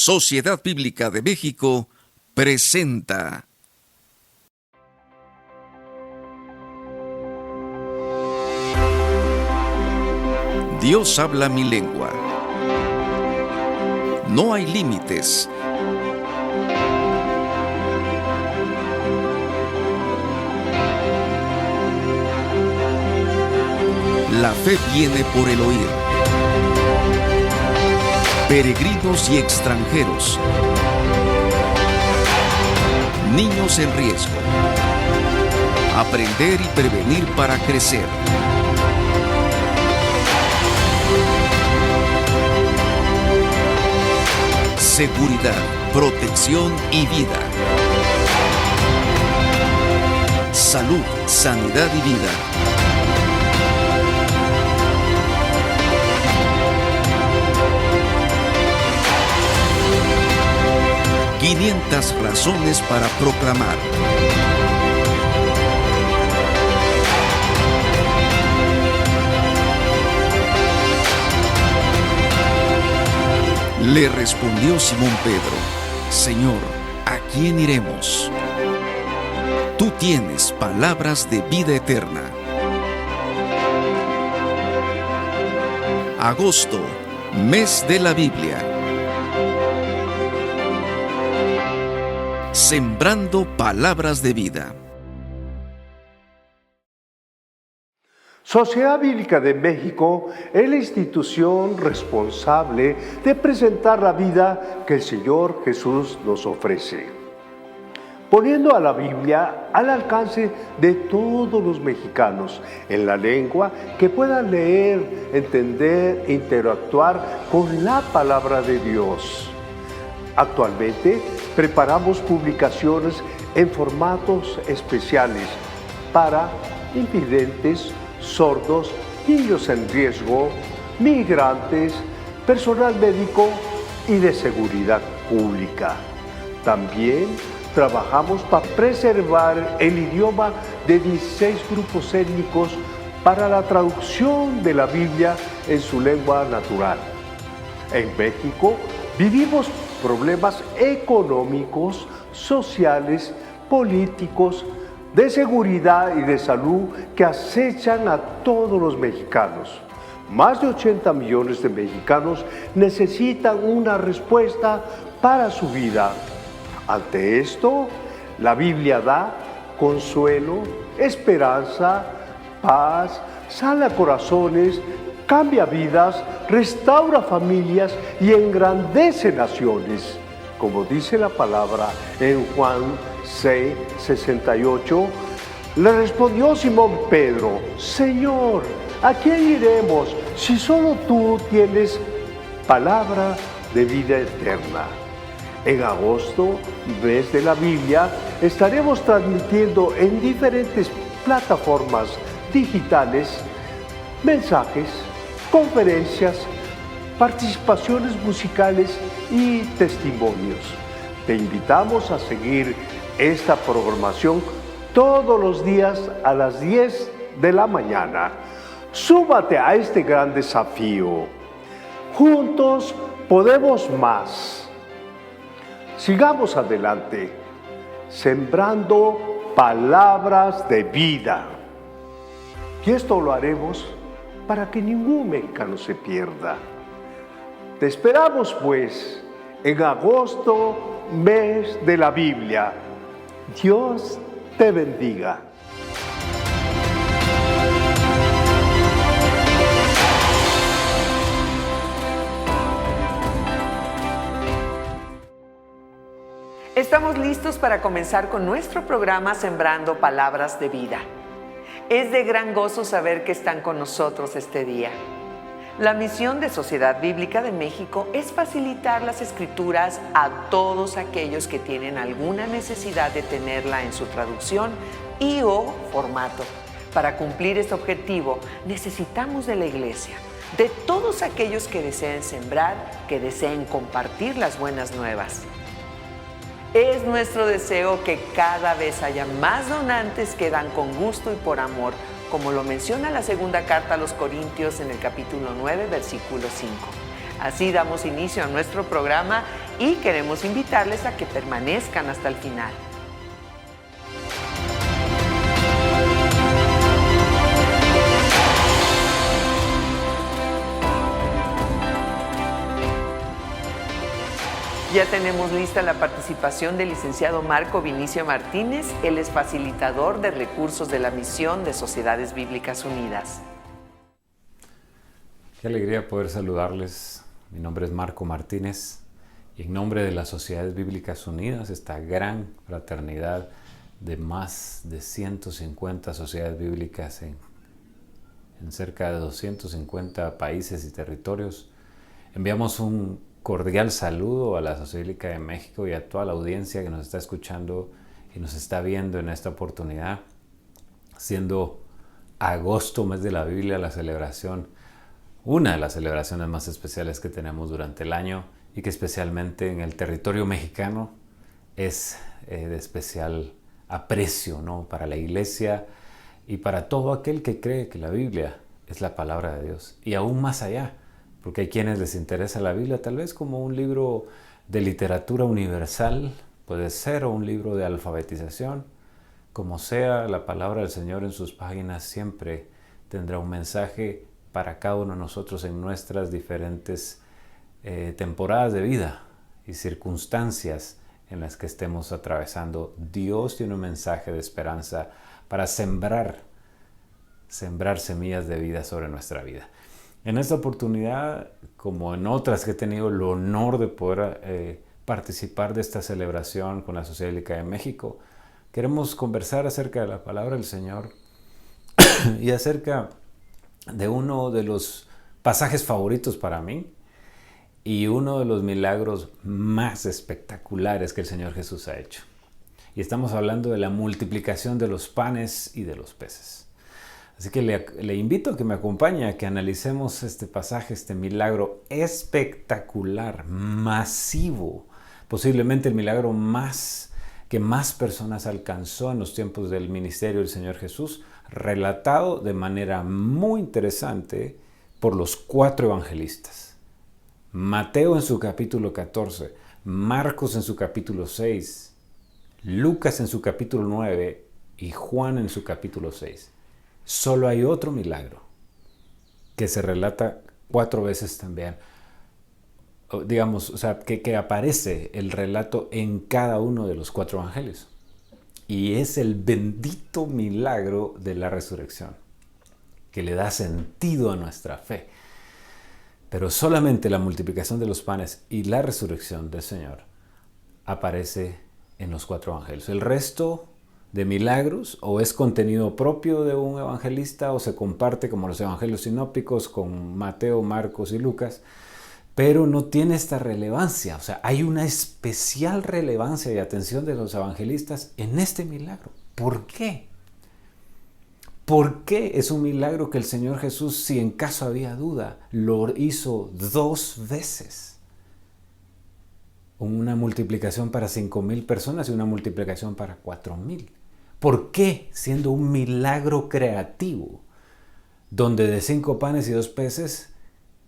Sociedad Bíblica de México presenta Dios habla mi lengua. No hay límites. La fe viene por el oír. Peregrinos y extranjeros. Niños en riesgo. Aprender y prevenir para crecer. Seguridad, protección y vida. Salud, sanidad y vida. «500 razones para proclamar». Le respondió Simón Pedro: Señor, ¿a quién iremos? Tú tienes palabras de vida eterna. Agosto, mes de la Biblia. Sembrando palabras de vida. Sociedad Bíblica de México es la institución responsable de presentar la vida que el Señor Jesús nos ofrece, poniendo a la Biblia al alcance de todos los mexicanos en la lengua que puedan leer, entender e interactuar con la palabra de Dios. Actualmente preparamos publicaciones en formatos especiales para invidentes, sordos, niños en riesgo, migrantes, personal médico y de seguridad pública. También trabajamos para preservar el idioma de 16 grupos étnicos para la traducción de la Biblia en su lengua natural. En México vivimos problemas económicos, sociales, políticos, de seguridad y de salud que acechan a todos los mexicanos. Más de 80 millones de mexicanos necesitan una respuesta para su vida. Ante esto, la Biblia da consuelo, esperanza, paz, sana corazones, cambia vidas, restaura familias y engrandece naciones. Como dice la palabra en Juan 6:68, le respondió Simón Pedro: Señor, ¿a quién iremos si solo tú tienes palabra de vida eterna? En agosto, mes de la Biblia, estaremos transmitiendo en diferentes plataformas digitales mensajes, conferencias, participaciones musicales y testimonios. Te invitamos a seguir esta programación todos los días a las 10 de la mañana. Súmate a este gran desafío. Juntos podemos más. Sigamos adelante, sembrando palabras de vida. Y esto lo haremos para que ningún mexicano se pierda. Te esperamos, pues, en agosto, mes de la Biblia. Dios te bendiga. Estamos listos para comenzar con nuestro programa Sembrando Palabras de Vida. Es de gran gozo saber que están con nosotros este día. La misión de Sociedad Bíblica de México es facilitar las escrituras a todos aquellos que tienen alguna necesidad de tenerla en su traducción y o formato. Para cumplir este objetivo necesitamos de la Iglesia, de todos aquellos que deseen sembrar, que deseen compartir las buenas nuevas. Es nuestro deseo que cada vez haya más donantes que dan con gusto y por amor, como lo menciona la segunda carta a los Corintios en el capítulo 9, versículo 5. Así damos inicio a nuestro programa y queremos invitarles a que permanezcan hasta el final. Ya tenemos lista la participación del licenciado Marco Vinicio Martínez. Él es facilitador de recursos de la Misión de Sociedades Bíblicas Unidas. Qué alegría poder saludarles. Mi nombre es Marco Martínez y en nombre de las Sociedades Bíblicas Unidas, esta gran fraternidad de más de 150 sociedades bíblicas en cerca de 250 países y territorios, enviamos un cordial saludo a la Sociedad Bíblica de México y a toda la audiencia que nos está escuchando y nos está viendo en esta oportunidad, siendo agosto, mes de la Biblia, la celebración, una de las celebraciones más especiales que tenemos durante el año y que especialmente en el territorio mexicano es de especial aprecio, ¿no?, para la iglesia y para todo aquel que cree que la Biblia es la palabra de Dios y aún más allá. Porque hay quienes les interesa la Biblia tal vez como un libro de literatura universal, puede ser, o un libro de alfabetización. Como sea, la palabra del Señor en sus páginas siempre tendrá un mensaje para cada uno de nosotros en nuestras diferentes temporadas de vida y circunstancias en las que estemos atravesando. Dios tiene un mensaje de esperanza para sembrar semillas de vida sobre nuestra vida. En esta oportunidad, como en otras que he tenido el honor de poder participar de esta celebración con la Sociedad Bíblica de México, queremos conversar acerca de la palabra del Señor y acerca de uno de los pasajes favoritos para mí y uno de los milagros más espectaculares que el Señor Jesús ha hecho. Y estamos hablando de la multiplicación de los panes y de los peces. Así que le invito a que me acompañe, a que analicemos este pasaje, este milagro espectacular, masivo, posiblemente el milagro que más personas alcanzó en los tiempos del ministerio del Señor Jesús, relatado de manera muy interesante por los 4 evangelistas. Mateo en su capítulo 14, Marcos en su capítulo 6, Lucas en su capítulo 9 y Juan en su capítulo 6. Solo hay otro milagro que se relata 4 veces también. Digamos, o sea, que aparece el relato en cada uno de los 4 evangelios. Y es el bendito milagro de la resurrección, que le da sentido a nuestra fe. Pero solamente la multiplicación de los panes y la resurrección del Señor aparece en los 4 evangelios. El resto de milagros o es contenido propio de un evangelista o se comparte como los evangelios sinópticos con Mateo, Marcos y Lucas, pero no tiene esta relevancia. O sea, hay una especial relevancia y atención de los evangelistas en este milagro. ¿Por qué? ¿Por qué es un milagro que el Señor Jesús, si en caso había duda, lo hizo 2 veces? Una multiplicación para 5,000 personas y una multiplicación para 4,000. ¿Por qué, siendo un milagro creativo, donde de 5 panes y 2 peces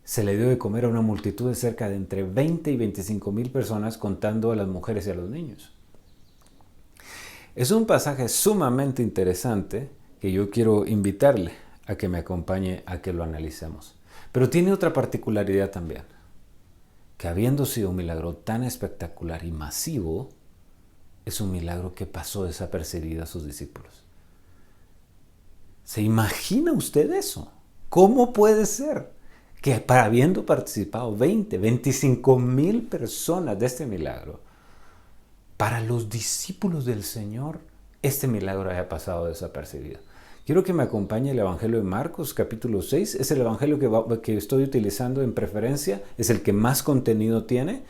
se le dio de comer a una multitud de cerca de entre 20 y 25,000 personas, contando a las mujeres y a los niños? Es un pasaje sumamente interesante que yo quiero invitarle a que me acompañe a que lo analicemos. Pero tiene otra particularidad también, que habiendo sido un milagro tan espectacular y masivo, es un milagro que pasó desapercibido a sus discípulos. ¿Se imagina usted eso? ¿Cómo puede ser que habiendo participado 25,000 personas de este milagro, para los discípulos del Señor, este milagro haya pasado desapercibido? Quiero que me acompañe el Evangelio de Marcos, capítulo 6. Es el Evangelio que estoy utilizando en preferencia, es el que más contenido tiene.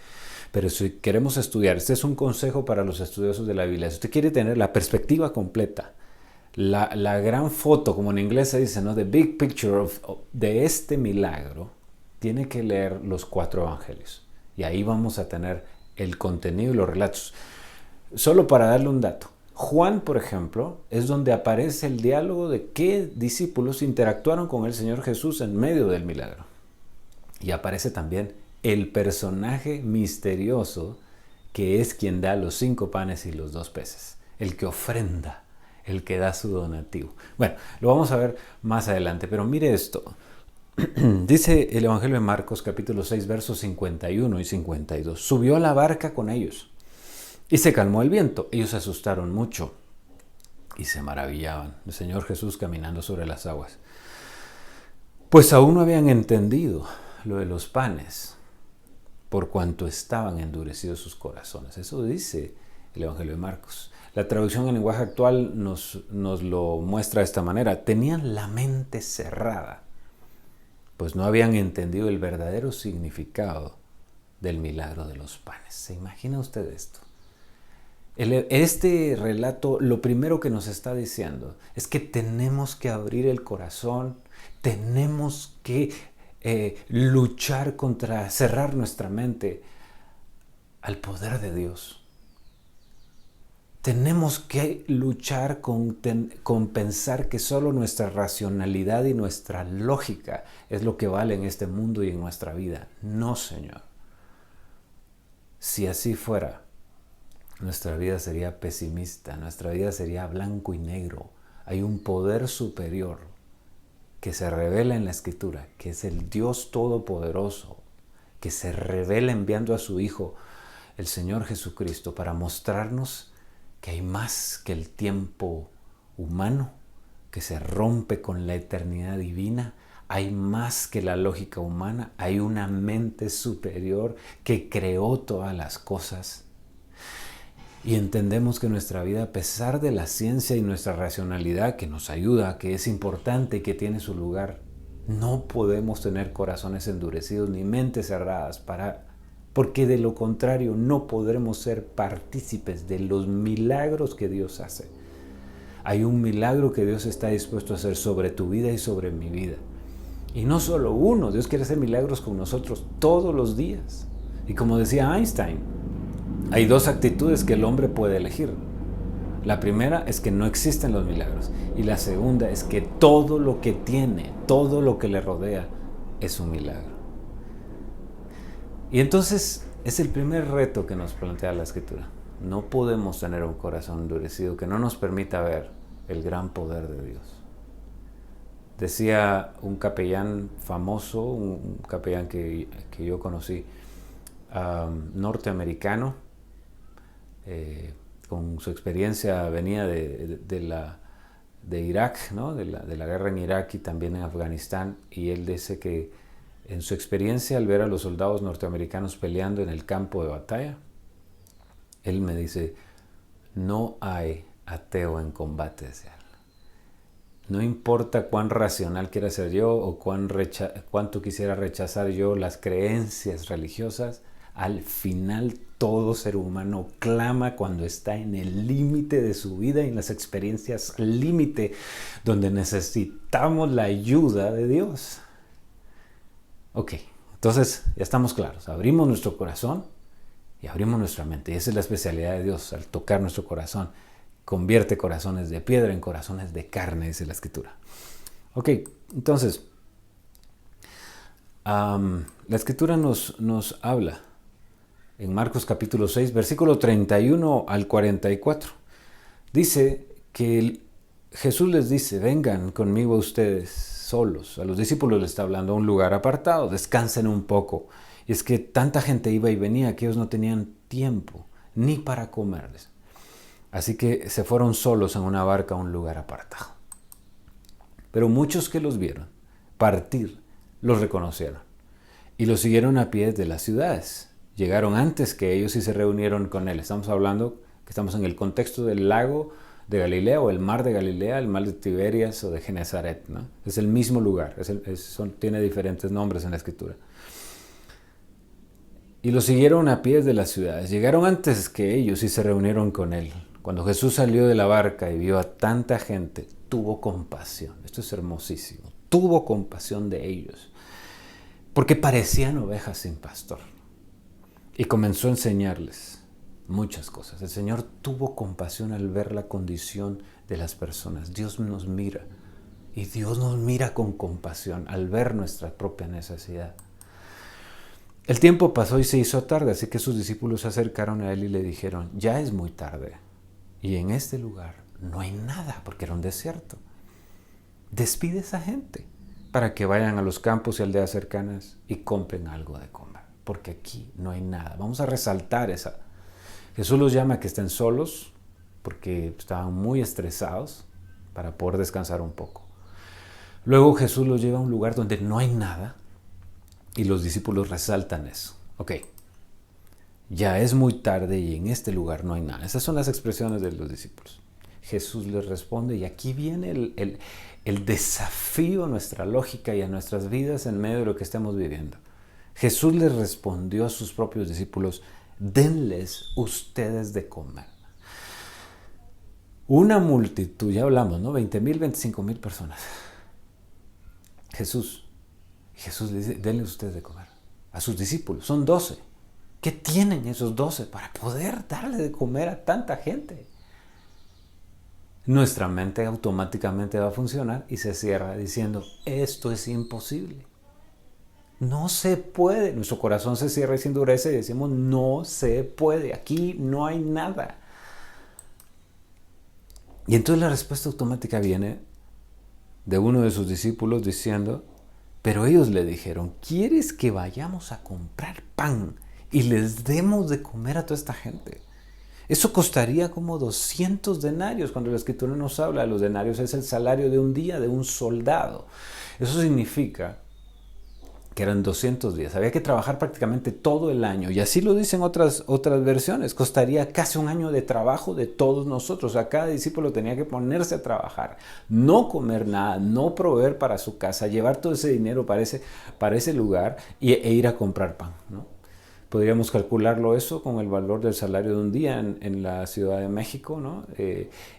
Pero si queremos estudiar, este es un consejo para los estudiosos de la Biblia. Si usted quiere tener la perspectiva completa, la gran foto, como en inglés se dice, ¿no?, the big picture de este milagro, tiene que leer los 4 evangelios. Y ahí vamos a tener el contenido y los relatos. Solo para darle un dato. Juan, por ejemplo, es donde aparece el diálogo de qué discípulos interactuaron con el Señor Jesús en medio del milagro. Y aparece también el personaje misterioso que es quien da los 5 panes y los 2 peces, el que ofrenda, el que da su donativo. Bueno, lo vamos a ver más adelante, pero mire esto. Dice el Evangelio de Marcos, capítulo 6, versos 51 y 52. Subió a la barca con ellos y se calmó el viento. Ellos se asustaron mucho y se maravillaban. El Señor Jesús caminando sobre las aguas. Pues aún no habían entendido lo de los panes, por cuanto estaban endurecidos sus corazones. Eso dice el Evangelio de Marcos. La traducción en lenguaje actual nos lo muestra de esta manera. Tenían la mente cerrada, pues no habían entendido el verdadero significado del milagro de los panes. ¿Se imagina usted esto? Este relato lo primero que nos está diciendo es que tenemos que abrir el corazón, tenemos que luchar contra, cerrar nuestra mente al poder de Dios. Tenemos que luchar con pensar que solo nuestra racionalidad y nuestra lógica es lo que vale en este mundo y en nuestra vida. No, Señor. Si así fuera, nuestra vida sería pesimista, nuestra vida sería blanco y negro. Hay un poder superior que se revela en la Escritura, que es el Dios Todopoderoso, que se revela enviando a su Hijo, el Señor Jesucristo, para mostrarnos que hay más que el tiempo humano, que se rompe con la eternidad divina. Hay más que la lógica humana, hay una mente superior que creó todas las cosas. Y entendemos que nuestra vida, a pesar de la ciencia y nuestra racionalidad que nos ayuda, que es importante y que tiene su lugar, no podemos tener corazones endurecidos ni mentes cerradas porque de lo contrario no podremos ser partícipes de los milagros que Dios hace. Hay un milagro que Dios está dispuesto a hacer sobre tu vida y sobre mi vida. Y no solo uno, Dios quiere hacer milagros con nosotros todos los días. Y como decía Einstein, hay 2 actitudes que el hombre puede elegir. La primera es que no existen los milagros. Y la segunda es que todo lo que tiene, todo lo que le rodea, es un milagro. Y entonces es el primer reto que nos plantea la Escritura. No podemos tener un corazón endurecido que no nos permita ver el gran poder de Dios. Decía un capellán famoso, un capellán que yo conocí, norteamericano, con su experiencia venía de Irak, ¿no? de la guerra en Irak y también en Afganistán, y él dice que en su experiencia al ver a los soldados norteamericanos peleando en el campo de batalla, él me dice, no hay ateo en combate, decía él. No importa cuán racional quiera ser yo o cuánto quisiera rechazar yo las creencias religiosas, al final todo ser humano clama cuando está en el límite de su vida y en las experiencias límite donde necesitamos la ayuda de Dios. Ok, entonces ya estamos claros. Abrimos nuestro corazón y abrimos nuestra mente. Y esa es la especialidad de Dios, al tocar nuestro corazón. Convierte corazones de piedra en corazones de carne, dice la Escritura. Ok, entonces, la Escritura nos habla en Marcos capítulo 6, versículo 31 al 44. Dice que Jesús les dice, vengan conmigo ustedes solos. A los discípulos les está hablando a un lugar apartado, descansen un poco. Y es que tanta gente iba y venía que ellos no tenían tiempo ni para comerles. Así que se fueron solos en una barca a un lugar apartado. Pero muchos que los vieron partir, los reconocieron y los siguieron a pie de las ciudades. Llegaron antes que ellos y se reunieron con él. Estamos hablando que estamos en el contexto del lago de Galilea o el mar de Galilea, el mar de Tiberias o de Genezaret, ¿no? Es el mismo lugar, tiene diferentes nombres en la Escritura. Y los siguieron a pie de las ciudades. Llegaron antes que ellos y se reunieron con él. Cuando Jesús salió de la barca y vio a tanta gente, tuvo compasión. Esto es hermosísimo. Tuvo compasión de ellos, porque parecían ovejas sin pastor. Y comenzó a enseñarles muchas cosas. El Señor tuvo compasión al ver la condición de las personas. Dios nos mira y Dios nos mira con compasión al ver nuestra propia necesidad. El tiempo pasó y se hizo tarde, así que sus discípulos se acercaron a él y le dijeron, ya es muy tarde y en este lugar no hay nada porque era un desierto. Despide a esa gente para que vayan a los campos y aldeas cercanas y compren algo de comer, porque aquí no hay nada. Vamos a resaltar esa. Jesús los llama a que estén solos porque estaban muy estresados para poder descansar un poco. Luego Jesús los lleva a un lugar donde no hay nada y los discípulos resaltan eso. Ok, ya es muy tarde y en este lugar no hay nada. Esas son las expresiones de los discípulos. Jesús les responde y aquí viene el desafío a nuestra lógica y a nuestras vidas en medio de lo que estamos viviendo. Jesús les respondió a sus propios discípulos, denles ustedes de comer. Una multitud, ya hablamos, ¿no? 20,000, 25,000 personas. Jesús les dice, denles ustedes de comer. A sus discípulos, son 12. ¿Qué tienen esos 12 para poder darle de comer a tanta gente? Nuestra mente automáticamente va a funcionar y se cierra diciendo, esto es imposible. No se puede. Nuestro corazón se cierra y se endurece y decimos, no se puede. Aquí no hay nada. Y entonces la respuesta automática viene de uno de sus discípulos diciendo, pero ellos le dijeron, ¿quieres que vayamos a comprar pan y les demos de comer a toda esta gente? Eso costaría como 200 denarios. Cuando la Escritura nos habla de los denarios, es el salario de un día de un soldado. Eso significa que eran 200 días. Había que trabajar prácticamente todo el año. Y así lo dicen otras versiones. Costaría casi un año de trabajo de todos nosotros. O sea, cada discípulo tenía que ponerse a trabajar. No comer nada, no proveer para su casa, llevar todo ese dinero para ese lugar e ir a comprar pan, ¿no? Podríamos calcularlo eso con el valor del salario de un día en la Ciudad de México, ¿no?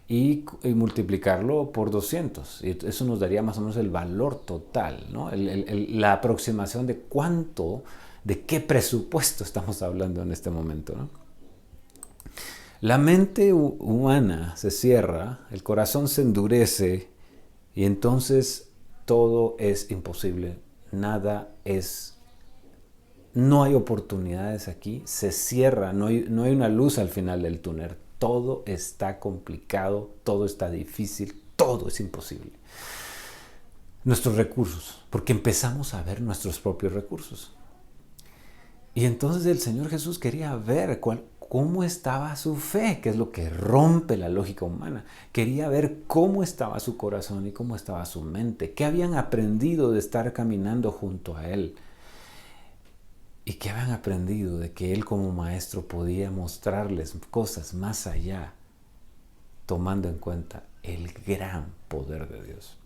Y multiplicarlo por 200. Y eso nos daría más o menos el valor total, ¿no? La aproximación de de qué presupuesto estamos hablando en este momento, ¿no? La mente humana se cierra, el corazón se endurece y entonces todo es imposible. No hay oportunidades aquí, se cierra, no hay una luz al final del túnel. Todo está complicado, todo está difícil, todo es imposible. Nuestros recursos, porque empezamos a ver nuestros propios recursos. Y entonces el Señor Jesús quería ver cómo estaba su fe, que es lo que rompe la lógica humana. Quería ver cómo estaba su corazón y cómo estaba su mente, qué habían aprendido de estar caminando junto a Él. Y que habían aprendido de que Él como maestro podía mostrarles cosas más allá, tomando en cuenta el gran poder de Dios.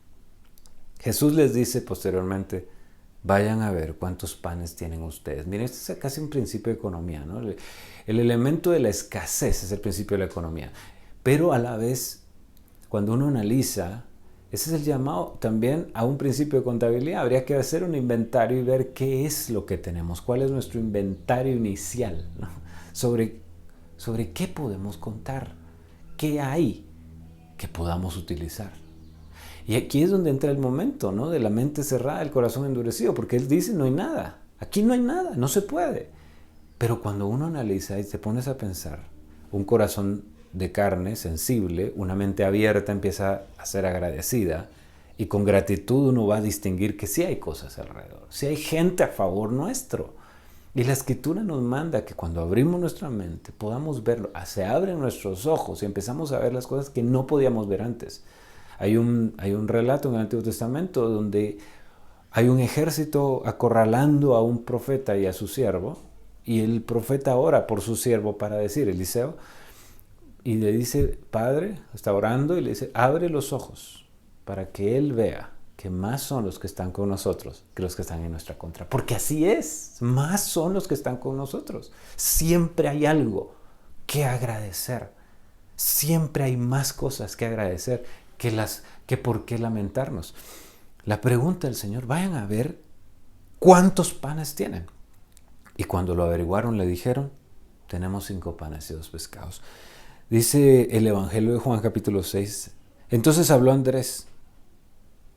Jesús les dice posteriormente, vayan a ver cuántos panes tienen ustedes. Miren, este es casi un principio de economía, ¿no? El elemento de la escasez es el principio de la economía. Pero a la vez, cuando uno analiza, ese es el llamado también a un principio de contabilidad. Habría que hacer un inventario y ver qué es lo que tenemos, cuál es nuestro inventario inicial, ¿no? sobre qué podemos contar, qué hay que podamos utilizar. Y aquí es donde entra el momento, ¿no? De la mente cerrada, el corazón endurecido, porque Él dice no hay nada, aquí no hay nada, no se puede. Pero cuando uno analiza y te pones a pensar, un corazón de carne, sensible, una mente abierta empieza a ser agradecida y con gratitud uno va a distinguir que sí hay cosas alrededor, sí hay gente a favor nuestro. Y la Escritura nos manda que cuando abrimos nuestra mente podamos verlo, se abren nuestros ojos y empezamos a ver las cosas que no podíamos ver antes. Hay un relato en el Antiguo Testamento donde hay un ejército acorralando a un profeta y a su siervo y el profeta ora por su siervo para decir, Eliseo, y le dice, Padre, está orando y le dice, abre los ojos para que Él vea que más son los que están con nosotros que los que están en nuestra contra. Porque así es, más son los que están con nosotros. Siempre hay algo que agradecer. Siempre hay más cosas que agradecer que por qué lamentarnos. La pregunta del Señor, vayan a ver cuántos panes tienen. Y cuando lo averiguaron le dijeron, tenemos 5 panes y 2 pescados. Dice el Evangelio de Juan capítulo 6. Entonces habló Andrés,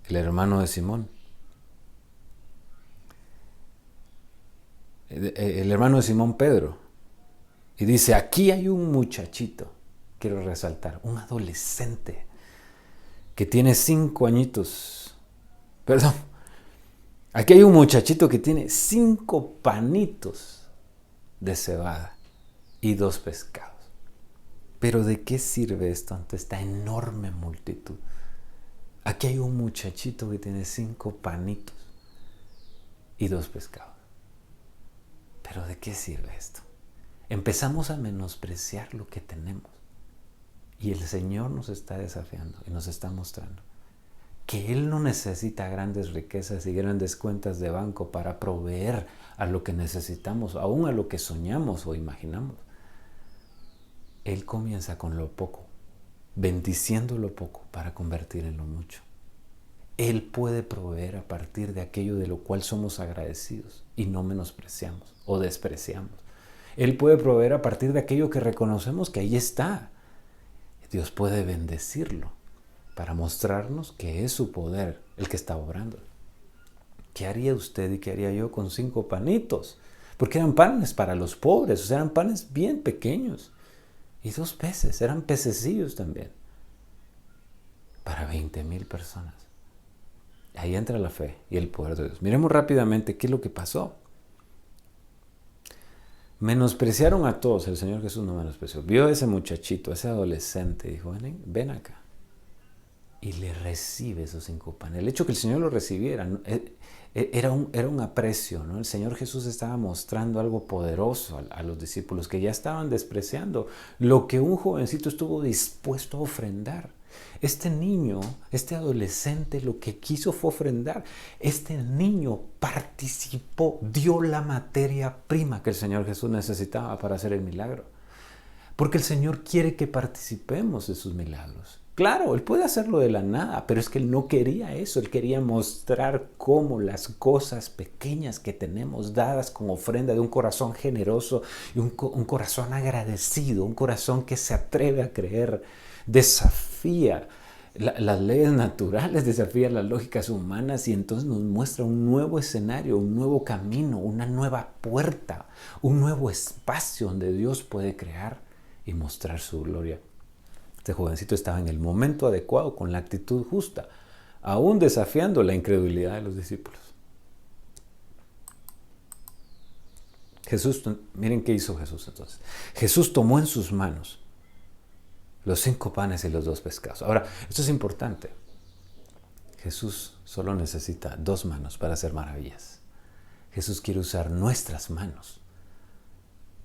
el hermano de Simón. el hermano de Simón Pedro. Y dice, aquí hay un muchachito, quiero resaltar, un adolescente que tiene 5 añitos. Perdón, aquí hay un muchachito que tiene 5 panitos de cebada y 2 pescados. Pero ¿de qué sirve esto ante esta enorme multitud? Aquí hay un muchachito que tiene 5 panitos y 2 pescados. ¿Pero de qué sirve esto? Empezamos a menospreciar lo que tenemos. Y el Señor nos está desafiando y nos está mostrando que Él no necesita grandes riquezas y grandes cuentas de banco para proveer a lo que necesitamos, aún a lo que soñamos o imaginamos. Él comienza con lo poco, bendiciendo lo poco para convertir en lo mucho. Él puede proveer a partir de aquello de lo cual somos agradecidos y no menospreciamos o despreciamos. Él puede proveer a partir de aquello que reconocemos que ahí está. Dios puede bendecirlo para mostrarnos que es su poder el que está obrando. ¿Qué haría usted y qué haría yo con 5 panitos? Porque eran panes para los pobres, o sea, eran panes bien pequeños. Y 2 peces, eran pececillos también. Para 20,000 personas. Ahí entra la fe y el poder de Dios. Miremos rápidamente qué es lo que pasó. Menospreciaron a todos, el Señor Jesús no menospreció. Vio a ese muchachito, a ese adolescente, dijo, ven acá. Y le recibe esos 5 panes. El hecho que el Señor lo recibiera era un aprecio, ¿no? El Señor Jesús estaba mostrando algo poderoso a los discípulos que ya estaban despreciando lo que un jovencito estuvo dispuesto a ofrendar. Este niño, este adolescente, lo que quiso fue ofrendar. Este niño participó, dio la materia prima que el Señor Jesús necesitaba para hacer el milagro. Porque el Señor quiere que participemos de sus milagros. Claro, Él puede hacerlo de la nada, pero es que Él no quería eso. Él quería mostrar cómo las cosas pequeñas que tenemos dadas como ofrenda de un corazón generoso y un corazón agradecido, un corazón que se atreve a creer, desafía las leyes naturales, desafía las lógicas humanas y entonces nos muestra un nuevo escenario, un nuevo camino, una nueva puerta, un nuevo espacio donde Dios puede crear y mostrar su gloria. Este jovencito estaba en el momento adecuado, con la actitud justa, aún desafiando la incredulidad de los discípulos. Miren qué hizo Jesús entonces. Jesús tomó en sus manos los 5 panes y los 2 pescados. Ahora, esto es importante. Jesús solo necesita 2 manos para hacer maravillas. Jesús quiere usar nuestras manos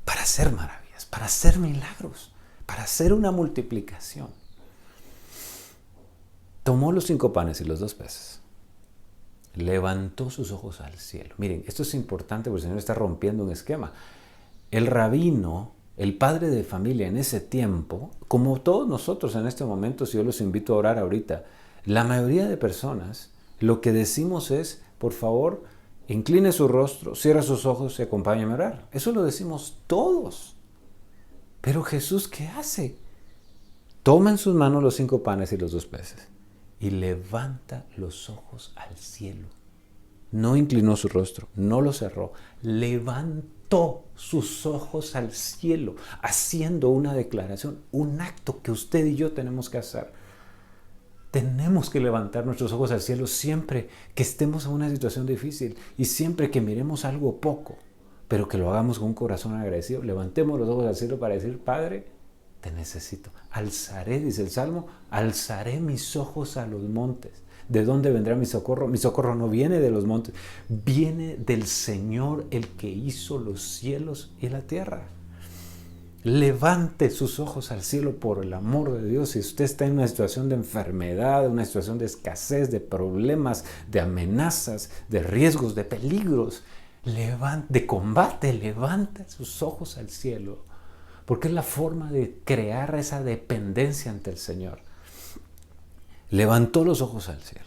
para hacer maravillas, para hacer milagros, para hacer una multiplicación. Tomó los 5 panes y los 2 peces. Levantó sus ojos al cielo. Miren, esto es importante porque el Señor está rompiendo un esquema. El rabino, el padre de familia en ese tiempo, como todos nosotros en este momento, si yo los invito a orar ahorita, la mayoría de personas lo que decimos es, por favor, incline su rostro, cierra sus ojos y acompáñame a orar. Eso lo decimos todos. Pero Jesús, ¿qué hace? Toma en sus manos los 5 panes y los 2 peces y levanta los ojos al cielo. No inclinó su rostro, no lo cerró, levantó sus ojos al cielo, haciendo una declaración, un acto que usted y yo tenemos que hacer. Tenemos que levantar nuestros ojos al cielo siempre que estemos en una situación difícil y siempre que miremos algo poco, pero que lo hagamos con un corazón agradecido. Levantemos los ojos al cielo para decir, Padre, te necesito. Alzaré, dice el Salmo, alzaré mis ojos a los montes. ¿De dónde vendrá mi socorro? Mi socorro no viene de los montes, viene del Señor, el que hizo los cielos y la tierra. Levante sus ojos al cielo por el amor de Dios. Si usted está en una situación de enfermedad, una situación de escasez, de problemas, de amenazas, de riesgos, de peligros, de combate, levante sus ojos al cielo. Porque es la forma de crear esa dependencia ante el Señor. Levantó los ojos al cielo.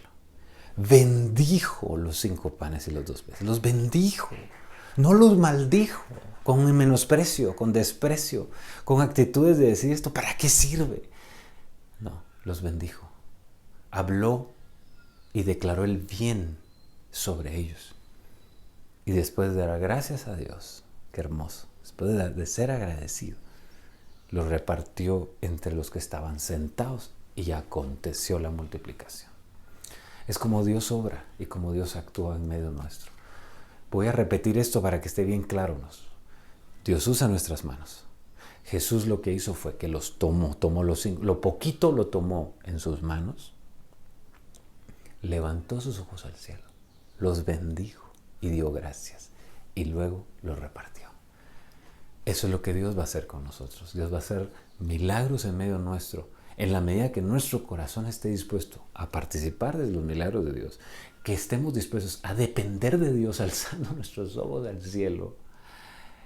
Bendijo los 5 panes y los 2 peces. Los bendijo. No los maldijo con menosprecio, con desprecio, con actitudes de decir esto, ¿para qué sirve? No, los bendijo. Habló y declaró el bien sobre ellos. Y después de dar gracias a Dios, qué hermoso, después de ser agradecido, lo repartió entre los que estaban sentados y aconteció la multiplicación. Es como Dios obra y como Dios actúa en medio nuestro. Voy a repetir esto para que esté bien claro. Dios usa nuestras manos. Jesús lo que hizo fue que los tomó lo poquito lo tomó en sus manos, levantó sus ojos al cielo, los bendijo y dio gracias y luego los repartió. Eso es lo que Dios va a hacer con nosotros. Dios va a hacer milagros en medio nuestro, en la medida que nuestro corazón esté dispuesto a participar de los milagros de Dios, que estemos dispuestos a depender de Dios, alzando nuestros ojos al cielo,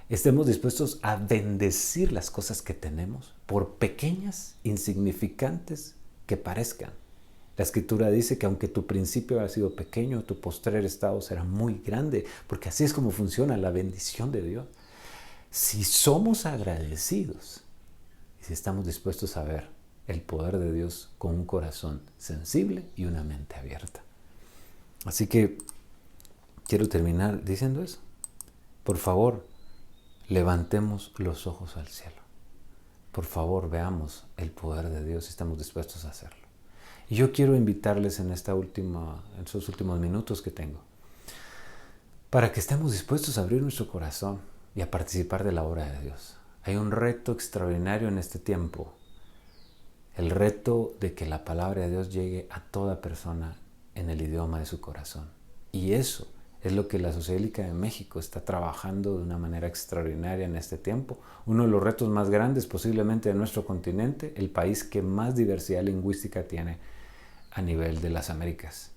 estemos dispuestos a bendecir las cosas que tenemos, por pequeñas, insignificantes que parezcan. La Escritura dice que aunque tu principio ha sido pequeño, tu postrer estado será muy grande, porque así es como funciona la bendición de Dios. Si somos agradecidos y si estamos dispuestos a ver el poder de Dios con un corazón sensible y una mente abierta. Así que quiero terminar diciendo eso. Por favor, levantemos los ojos al cielo. Por favor, veamos el poder de Dios y estamos dispuestos a hacerlo. Y yo quiero invitarles en estos últimos minutos que tengo, para que estemos dispuestos a abrir nuestro corazón y a participar de la obra de Dios. Hay un reto extraordinario en este tiempo. El reto de que la palabra de Dios llegue a toda persona en el idioma de su corazón. Y eso es lo que la Sociedad de México está trabajando de una manera extraordinaria en este tiempo. Uno de los retos más grandes posiblemente de nuestro continente, el país que más diversidad lingüística tiene a nivel de las Américas.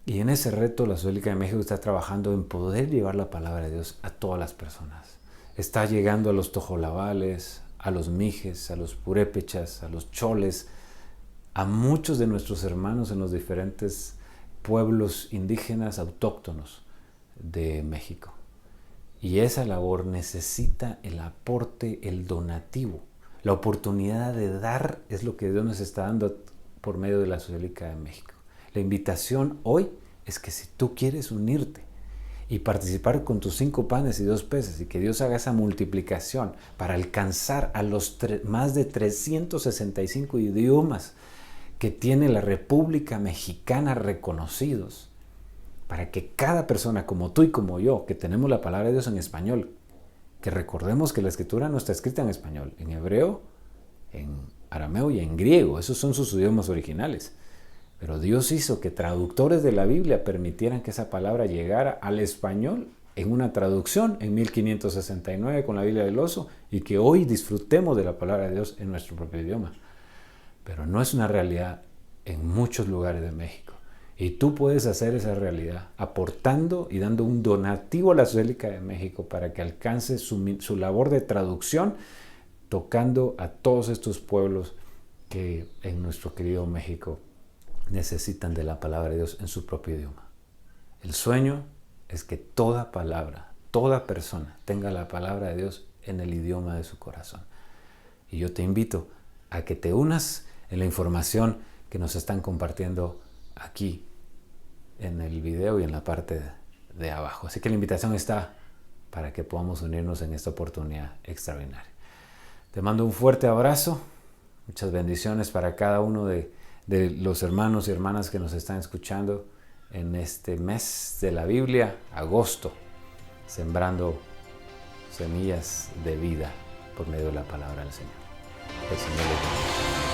Y en ese reto la Sociedad de México está trabajando en poder llevar la palabra de Dios a todas las personas. Está llegando a los tojolabales, a los mijes, a los purépechas, a los choles, a muchos de nuestros hermanos en los diferentes pueblos indígenas autóctonos de México. Y esa labor necesita el aporte, el donativo. La oportunidad de dar es lo que Dios nos está dando por medio de la Sociedad de México. La invitación hoy es que si tú quieres unirte y participar con tus 5 panes y 2 peces y que Dios haga esa multiplicación para alcanzar a los más de 365 idiomas que tiene la República Mexicana reconocidos, para que cada persona como tú y como yo, que tenemos la palabra de Dios en español, que recordemos que la Escritura no está escrita en español, en hebreo, en arameo y en griego, esos son sus idiomas originales. Pero Dios hizo que traductores de la Biblia permitieran que esa palabra llegara al español en una traducción en 1569 con la Biblia del Oso y que hoy disfrutemos de la palabra de Dios en nuestro propio idioma. Pero no es una realidad en muchos lugares de México. Y tú puedes hacer esa realidad aportando y dando un donativo a la Sociedad de México para que alcance su labor de traducción, tocando a todos estos pueblos que en nuestro querido México necesitan de la palabra de Dios en su propio idioma. El sueño es que toda palabra, toda persona tenga la palabra de Dios en el idioma de su corazón. Y yo te invito a que te unas en la información que nos están compartiendo aquí en el video y en la parte de abajo. Así que la invitación está para que podamos unirnos en esta oportunidad extraordinaria. Te mando un fuerte abrazo, muchas bendiciones para cada uno de los hermanos y hermanas que nos están escuchando en este mes de la Biblia, agosto, sembrando semillas de vida por medio de la palabra del Señor. El Señor les bendiga.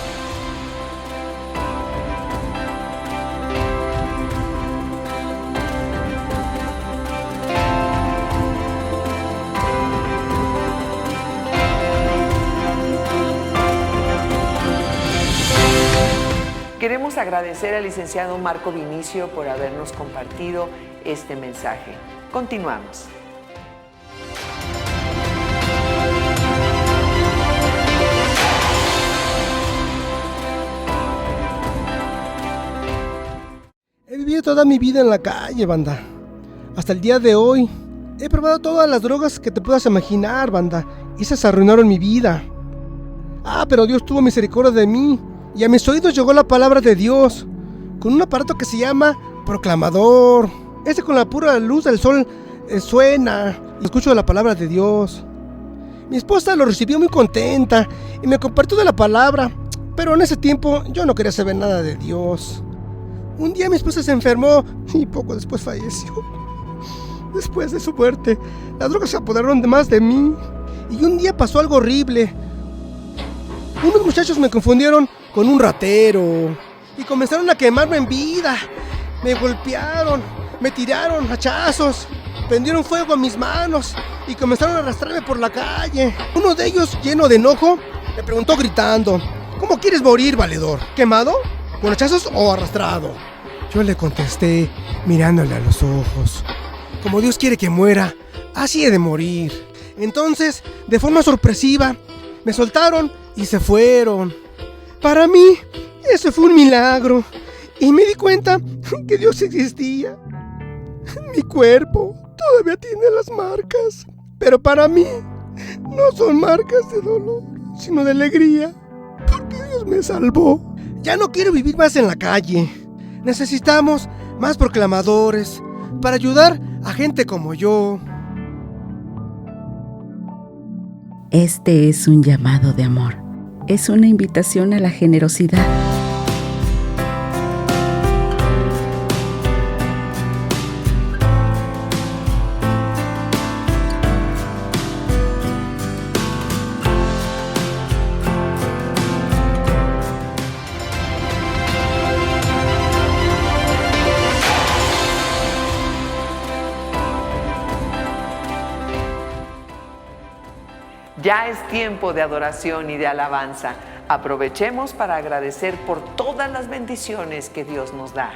Queremos agradecer al licenciado Marco Vinicio por habernos compartido este mensaje. Continuamos. He vivido toda mi vida en la calle, banda. Hasta el día de hoy. He probado todas las drogas que te puedas imaginar, banda. Y esas arruinaron mi vida. Pero Dios tuvo misericordia de mí. Y a mis oídos llegó la palabra de Dios, con un aparato que se llama proclamador. Con la pura luz del sol suena y escucho la palabra de Dios. Mi esposa lo recibió muy contenta y me compartió de la palabra, pero en ese tiempo yo no quería saber nada de Dios. Un día mi esposa se enfermó y poco después falleció. Después de su muerte, las drogas se apoderaron más de mí y un día pasó algo horrible. Unos muchachos me confundieron con un ratero y comenzaron a quemarme en vida. Me golpearon, me tiraron hachazos, prendieron fuego a mis manos y comenzaron a arrastrarme por la calle. Uno de ellos, lleno de enojo, me preguntó gritando: ¿cómo quieres morir, valedor? ¿Quemado? ¿Con hachazos o arrastrado? Yo le contesté mirándole a los ojos: como Dios quiere que muera, así he de morir. Entonces, de forma sorpresiva, me soltaron y se fueron. Para mí, ese fue un milagro y me di cuenta que Dios existía. Mi cuerpo todavía tiene las marcas, pero para mí no son marcas de dolor, sino de alegría, porque Dios me salvó. Ya no quiero vivir más en la calle. Necesitamos más proclamadores para ayudar a gente como yo. Este es un llamado de amor. Es una invitación a la generosidad. Ya es tiempo de adoración y de alabanza. Aprovechemos para agradecer por todas las bendiciones que Dios nos da.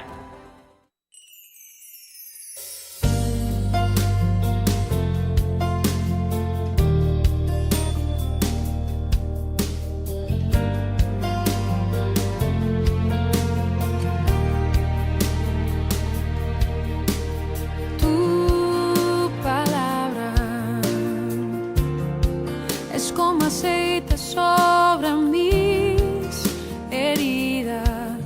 Como aceite sobre mis heridas,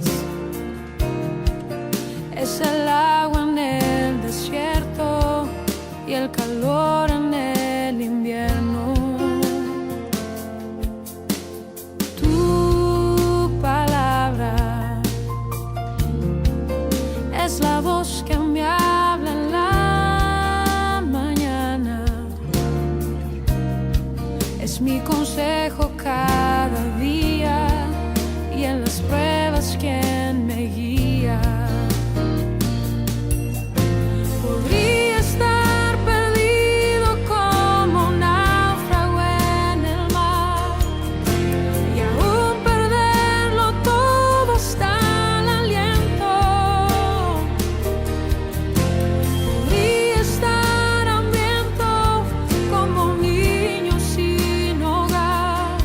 es el agua en el desierto y el calor en el invierno. Tu palabra es la voz que me habla en la mañana. Es mi consejo cada día y en las pruebas quien me guía. Podría estar perdido como un náufrago en el mar y aún perderlo todo hasta el aliento. Podría estar hambriento como un niño sin hogar,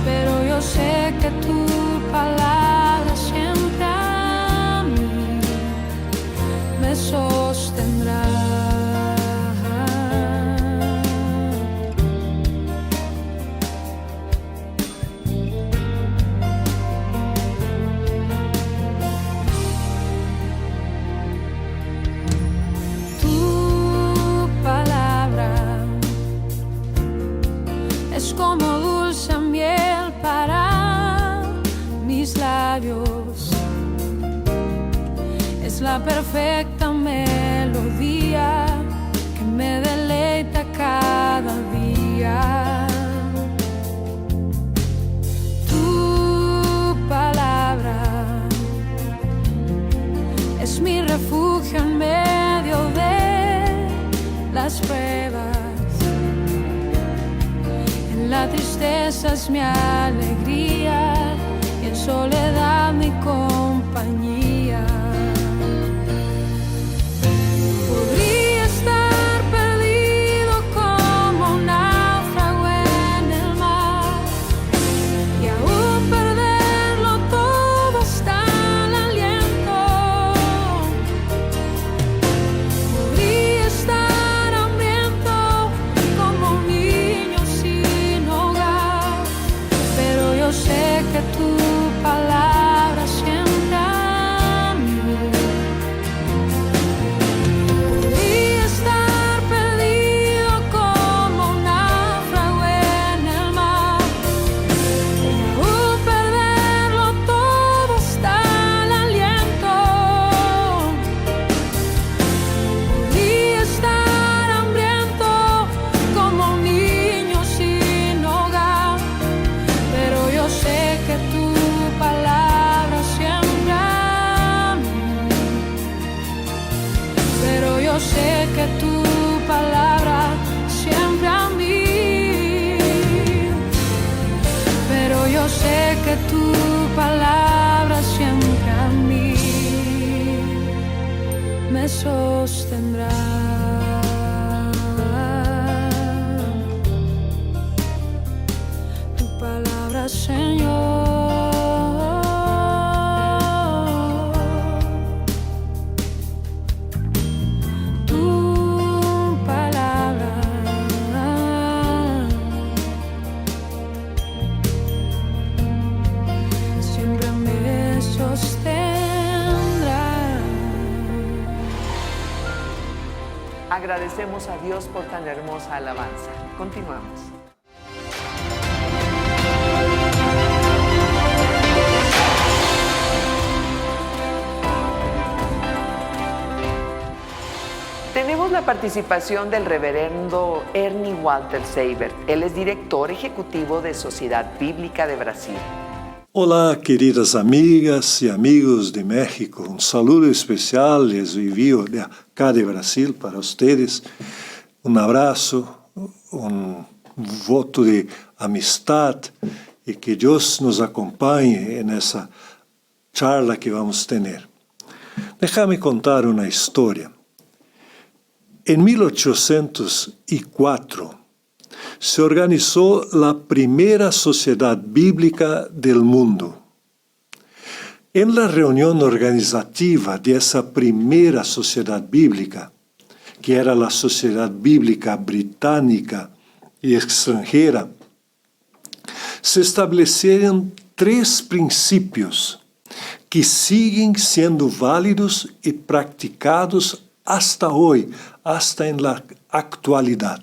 pero yo sé que tu palabra siempre a mí me sostendrá. Tu palabra es como dulce miel para mis labios, es la perfecta melodía que me deleita cada día. Tu palabra es mi refugio en medio de las pruebas. En la tristeza es mi alegría y en soledad mi compañía. Podría estar perdido como un náufrago en el mar y aún perderlo todo hasta el aliento. Podría estar hambriento como un niño sin hogar, pero yo sé que tu palabra siempre tendrá. Tu palabra, Señor. Agradecemos a Dios por tan hermosa alabanza. Continuamos. Tenemos la participación del reverendo Ernie Walter Seibert. Él es director ejecutivo de Sociedad Bíblica de Brasil. Olá, queridas amigas e amigos de México. Um saludo especial les envio de acá de Brasil para ustedes. Um abraço, voto de amistad e que Deus nos acompanhe nessa charla que vamos ter. Déjame contar uma história. Em 1804, se organizó la primera sociedad bíblica del mundo. En la reunión organizativa de esa primera sociedad bíblica, que era la Sociedad Bíblica Británica y extranjera, se establecieron 3 principios que siguen siendo válidos y practicados hasta hoy, hasta en la actualidad.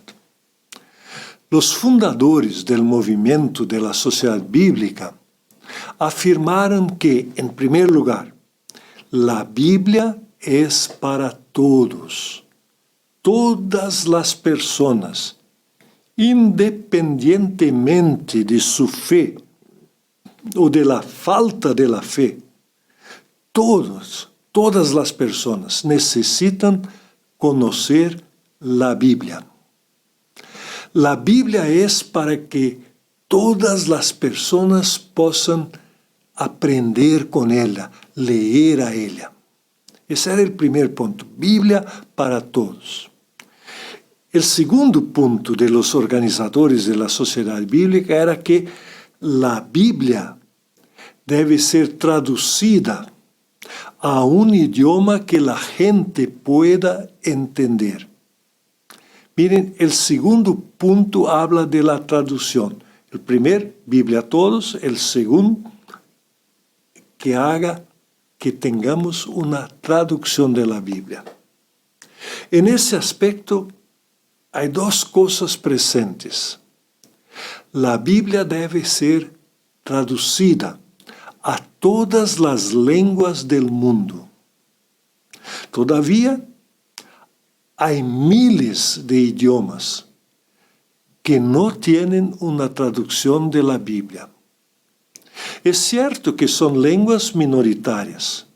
Los fundadores del movimiento de la Sociedad Bíblica afirmaron que, en primer lugar, la Biblia es para todos, todas las personas, independientemente de su fe o de la falta de la fe. Todas las personas necesitan conocer la Biblia. La Biblia es para que todas las personas puedan aprender con ella, leer a ella. Ese era el primer punto, Biblia para todos. El segundo punto de los organizadores de la Sociedad Bíblica era que la Biblia debe ser traducida a un idioma que la gente pueda entender. Miren, el segundo punto habla de la traducción. El primer, Biblia a todos. El segundo, que haga que tengamos una traducción de la Biblia. En ese aspecto hay 2 cosas presentes. La Biblia debe ser traducida a todas las lenguas del mundo. Todavía hay miles de idiomas que no tienen una traducción de la Biblia. Es cierto que son lenguas minoritarias,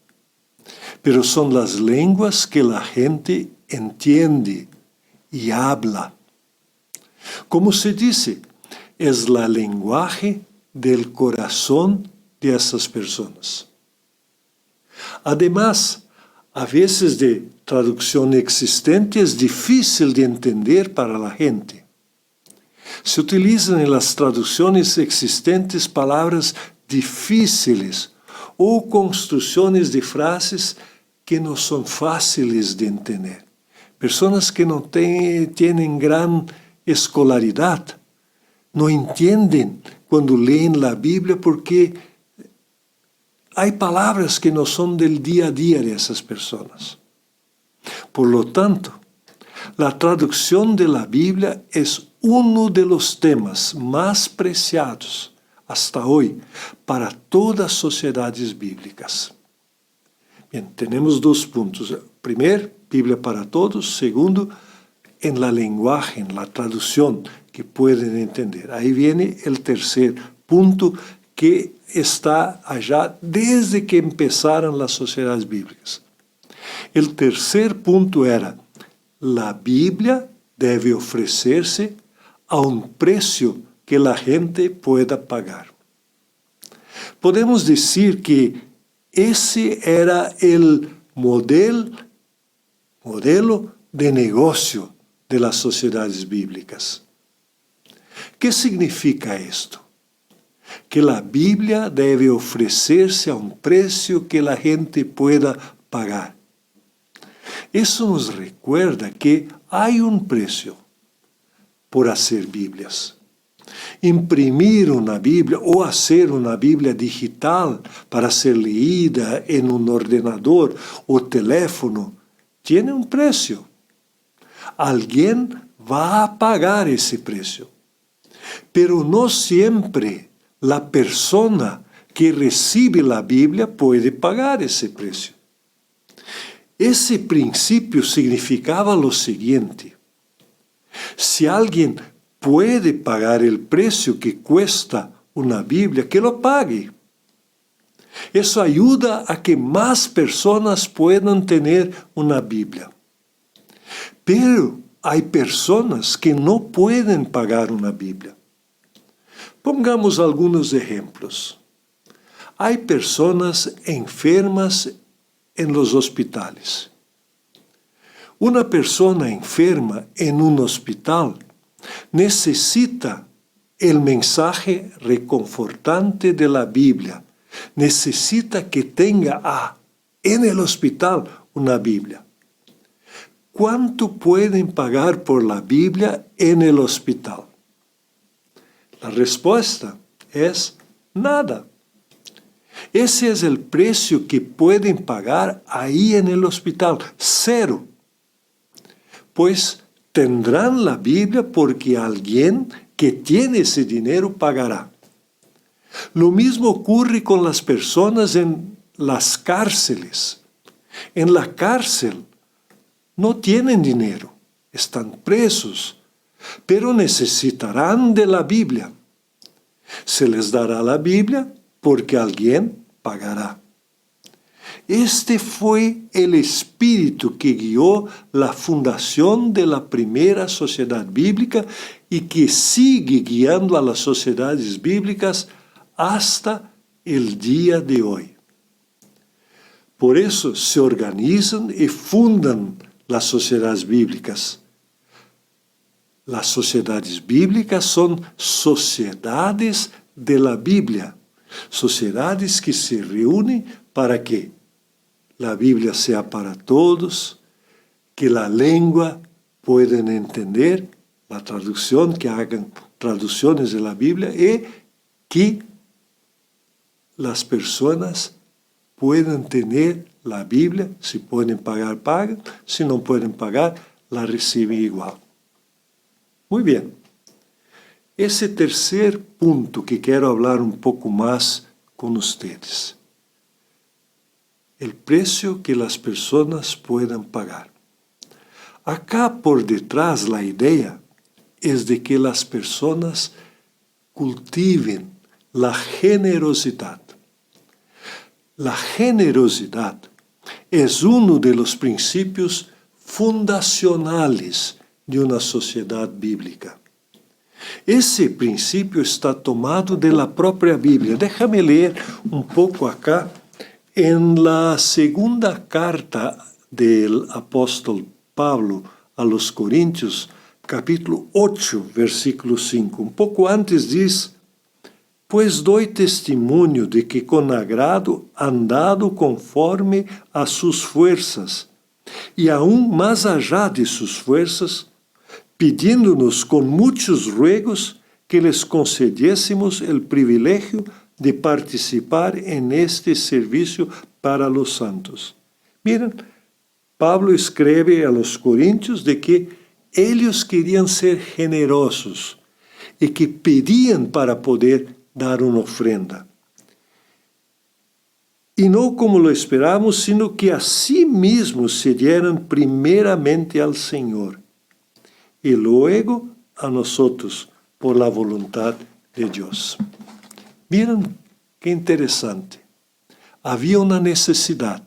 pero son las lenguas que la gente entiende y habla. Como se dice, es la lenguaje del corazón de esas personas. Además, a veces de traducción existente es difícil de entender para la gente. Se utilizan en las traducciones existentes palabras difíciles o construcciones de frases que no son fáciles de entender. Personas que no tienen gran escolaridad no entienden cuando leen la Biblia porque hay palabras que no son del día a día de esas personas. Por lo tanto, la traducción de la Biblia es uno de los temas más preciados hasta hoy para todas sociedades bíblicas. Bien, tenemos 2 puntos. Primero, Biblia para todos. Segundo, en la lenguaje, en la traducción que pueden entender. Ahí viene el tercer punto que está allá desde que empezaron las sociedades bíblicas. El tercer punto era, la Biblia debe ofrecerse a un precio que la gente pueda pagar. Podemos decir que ese era el modelo modelo de negocio de las sociedades bíblicas. ¿Qué significa esto? Que la Biblia debe ofrecerse a un precio que la gente pueda pagar. Eso nos recuerda que hay un precio por hacer Biblias. Imprimir una Biblia o hacer una Biblia digital para ser leída en un ordenador o teléfono tiene un precio. Alguien va a pagar ese precio. Pero no siempre la persona que recibe la Biblia puede pagar ese precio. Ese principio significaba lo siguiente: si alguien puede pagar el precio que cuesta una Biblia, que lo pague. Eso ayuda a que más personas puedan tener una Biblia. Pero hay personas que no pueden pagar una Biblia. Pongamos algunos ejemplos. Hay personas enfermas en los hospitales. Una persona enferma en un hospital necesita el mensaje reconfortante de la Biblia. Necesita que tenga en el hospital una Biblia. ¿Cuánto pueden pagar por la Biblia en el hospital? La respuesta es nada. Ese es el precio que pueden pagar ahí en el hospital, 0. Pues tendrán la Biblia porque alguien que tiene ese dinero pagará. Lo mismo ocurre con las personas en las cárceles. En la cárcel no tienen dinero, están presos, pero necesitarán de la Biblia. Se les dará la Biblia porque alguien pagará. Este fue el espíritu que guió la fundación de la primera sociedad bíblica y que sigue guiando a las sociedades bíblicas hasta el día de hoy. Por eso se organizan y fundan las sociedades bíblicas. Las sociedades bíblicas son sociedades de la Biblia, sociedades que se reúnen para que la Biblia sea para todos, que la lengua puedan entender la traducción, que hagan traducciones de la Biblia y que las personas puedan tener la Biblia. Si pueden pagar, pagan. Si no pueden pagar, la reciben igual. Muy bien. Ese tercer punto que quiero hablar un poco más con ustedes. El precio que las personas puedan pagar. Acá por detrás la idea es de que las personas cultiven la generosidad. La generosidad es uno de los principios fundacionales de una sociedad bíblica. Ese principio está tomado de la propia Biblia. Déjame leer un poco acá. En la segunda carta del apóstol Pablo a los Corintios, capítulo 8, versículo 5, un poco antes dice: pues doy testimonio de que con agrado han dado conforme a sus fuerzas, y aún más allá de sus fuerzas, pidiéndonos con muchos ruegos que les concediésemos el privilegio de participar en este servicio para los santos. Miren, Pablo escribe a los Corintios de que ellos querían ser generosos y que pedían para poder dar una ofrenda. Y no como lo esperamos, sino que a sí mismos se dieran primeramente al Señor y luego a nosotros por la voluntad de Dios. Miren qué interesante. Había una necesidad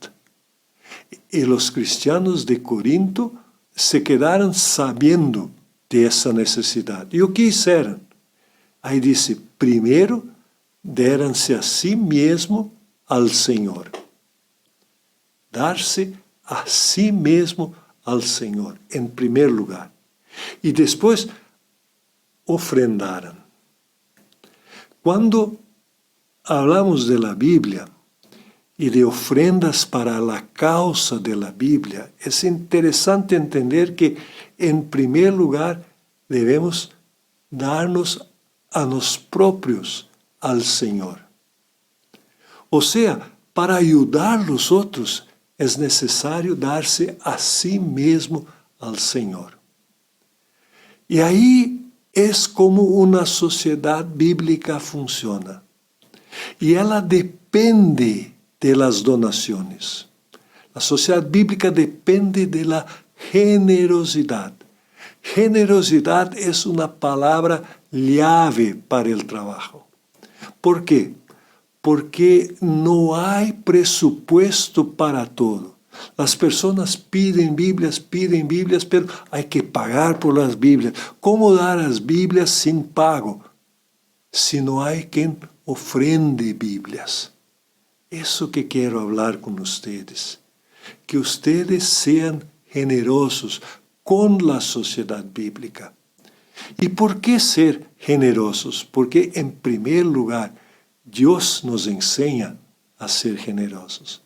y los cristianos de Corinto se quedaron sabiendo de esa necesidad. ¿Y o que hicieron? Ahí dice, primero déranse a sí mismo al Señor. Darse a sí mismo al Señor, en primer lugar. Y después ofrendaran. Cuando hablamos de la Biblia y de ofrendas para la causa de la Biblia, es interesante entender que en primer lugar debemos darnos a nos propios al Señor. O sea, para ayudar a los otros es necesario darse a sí mismo al Señor. Y ahí es como una sociedad bíblica funciona. Y ella depende de las donaciones. La sociedad bíblica depende de la generosidad. Generosidad es una palabra llave para el trabajo. ¿Por qué? Porque no hay presupuesto para todo. Las personas piden Biblias, pero hay que pagar por las Biblias. ¿Cómo dar las Biblias sin pago? Si no hay quien ofrende Biblias. Eso que quiero hablar con ustedes. Que ustedes sean generosos con la sociedad bíblica. ¿Y por qué ser generosos? Porque en primer lugar, Dios nos enseña a ser generosos.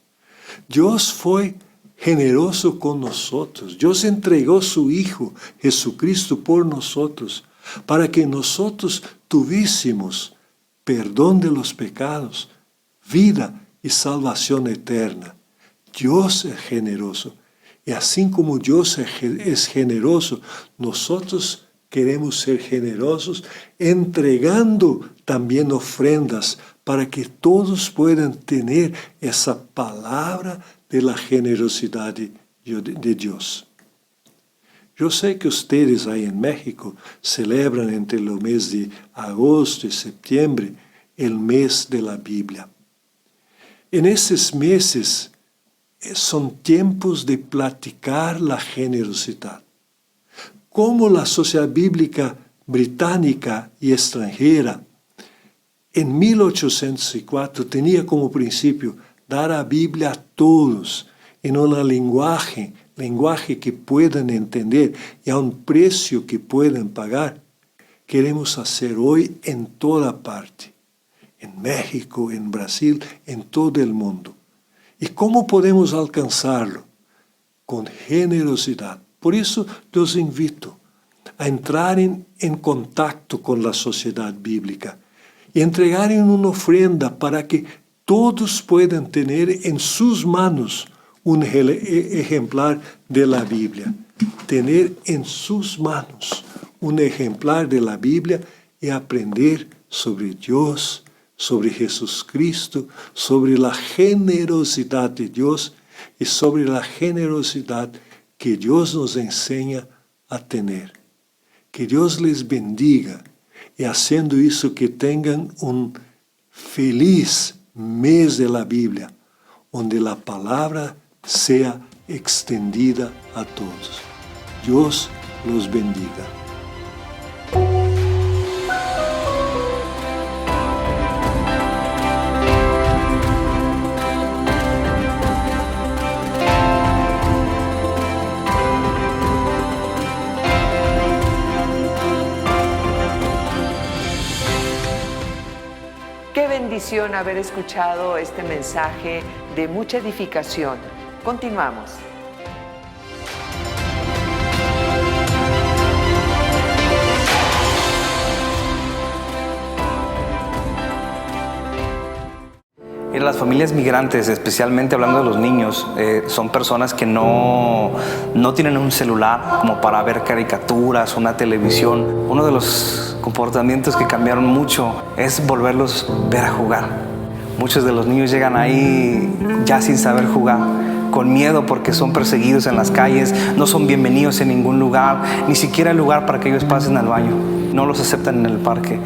Dios fue generoso con nosotros. Dios entregó su Hijo Jesucristo por nosotros, para que nosotros tuviésemos perdón de los pecados, vida y salvación eterna. Dios es generoso. Y así como Dios es generoso, nosotros queremos ser generosos, entregando también ofrendas para que todos puedan tener esa palabra de la generosidad de Dios. Yo sé que ustedes ahí en México celebran entre los meses de agosto y septiembre el mes de la Biblia. En esos meses son tiempos de platicar la generosidad. Como la sociedad bíblica británica y extranjera en 1804 tenía como principio dar a Biblia a todos en un lenguaje que puedan entender y a un precio que puedan pagar, queremos hacer hoy en toda parte, en México, en Brasil, en todo el mundo. ¿Y cómo podemos alcanzarlo? Con generosidad. Por eso los invito a entrar en contacto con la sociedad bíblica y entregar una ofrenda para que todos puedan tener en sus manos un ejemplar de la Biblia. Tener en sus manos un ejemplar de la Biblia y aprender sobre Dios, sobre Jesucristo, sobre la generosidad de Dios y sobre la generosidad que Dios nos enseña a tener. Que Dios les bendiga y haciendo eso que tengan un feliz mes de la Biblia, donde la palabra sea extendida a todos. Dios los bendiga. Qué bendición haber escuchado este mensaje de mucha edificación. Continuamos. Las familias migrantes, especialmente hablando de los niños, son personas que no tienen un celular como para ver caricaturas, una televisión. Uno de los comportamientos que cambiaron mucho es volverlos ver a jugar. Muchos de los niños llegan ahí ya sin saber jugar, con miedo porque son perseguidos en las calles, no son bienvenidos en ningún lugar, ni siquiera hay lugar para que ellos pasen al baño. No los aceptan en el parque.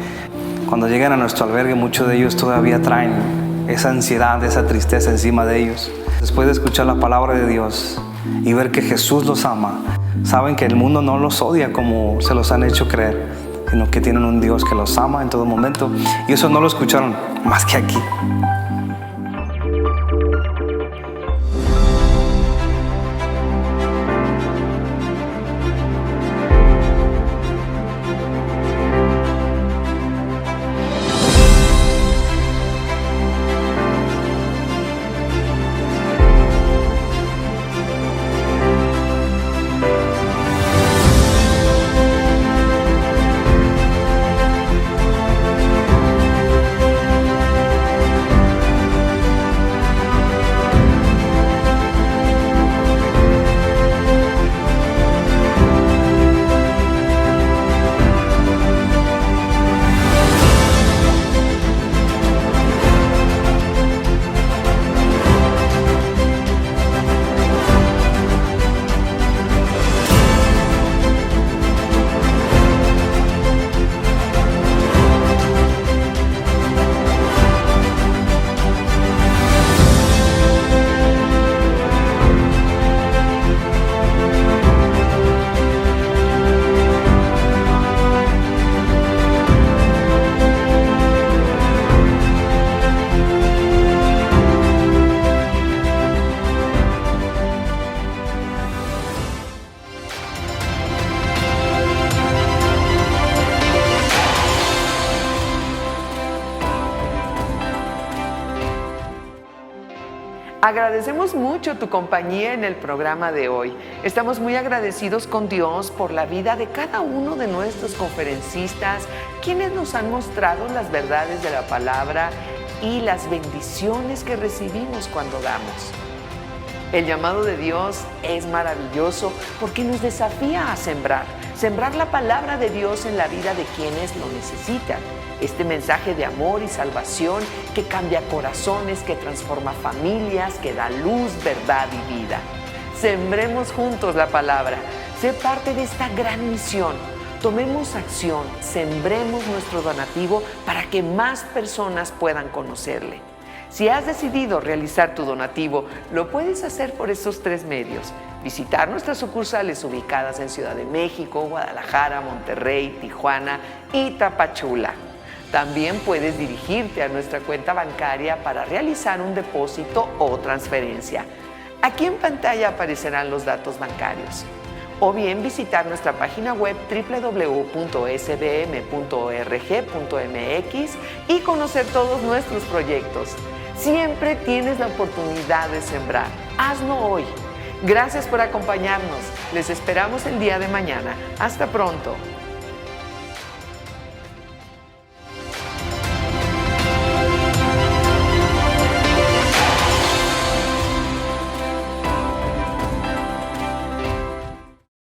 Cuando llegan a nuestro albergue, muchos de ellos todavía traen esa ansiedad, esa tristeza encima de ellos. Después de escuchar la palabra de Dios y ver que Jesús los ama, saben que el mundo no los odia como se los han hecho creer, sino que tienen un Dios que los ama en todo momento. Y eso no lo escucharon más que aquí. Agradecemos mucho tu compañía en el programa de hoy. Estamos muy agradecidos con Dios por la vida de cada uno de nuestros conferencistas, quienes nos han mostrado las verdades de la palabra y las bendiciones que recibimos cuando damos. El llamado de Dios es maravilloso porque nos desafía a sembrar la palabra de Dios en la vida de quienes lo necesitan. Este mensaje de amor y salvación que cambia corazones, que transforma familias, que da luz, verdad y vida. Sembremos juntos la palabra. Sé parte de esta gran misión. Tomemos acción, sembremos nuestro donativo para que más personas puedan conocerle. Si has decidido realizar tu donativo, lo puedes hacer por estos 3 medios. Visitar nuestras sucursales ubicadas en Ciudad de México, Guadalajara, Monterrey, Tijuana y Tapachula. También puedes dirigirte a nuestra cuenta bancaria para realizar un depósito o transferencia. Aquí en pantalla aparecerán los datos bancarios. O bien visitar nuestra página web www.sbm.org.mx y conocer todos nuestros proyectos. Siempre tienes la oportunidad de sembrar. Hazlo hoy. Gracias por acompañarnos. Les esperamos el día de mañana. Hasta pronto.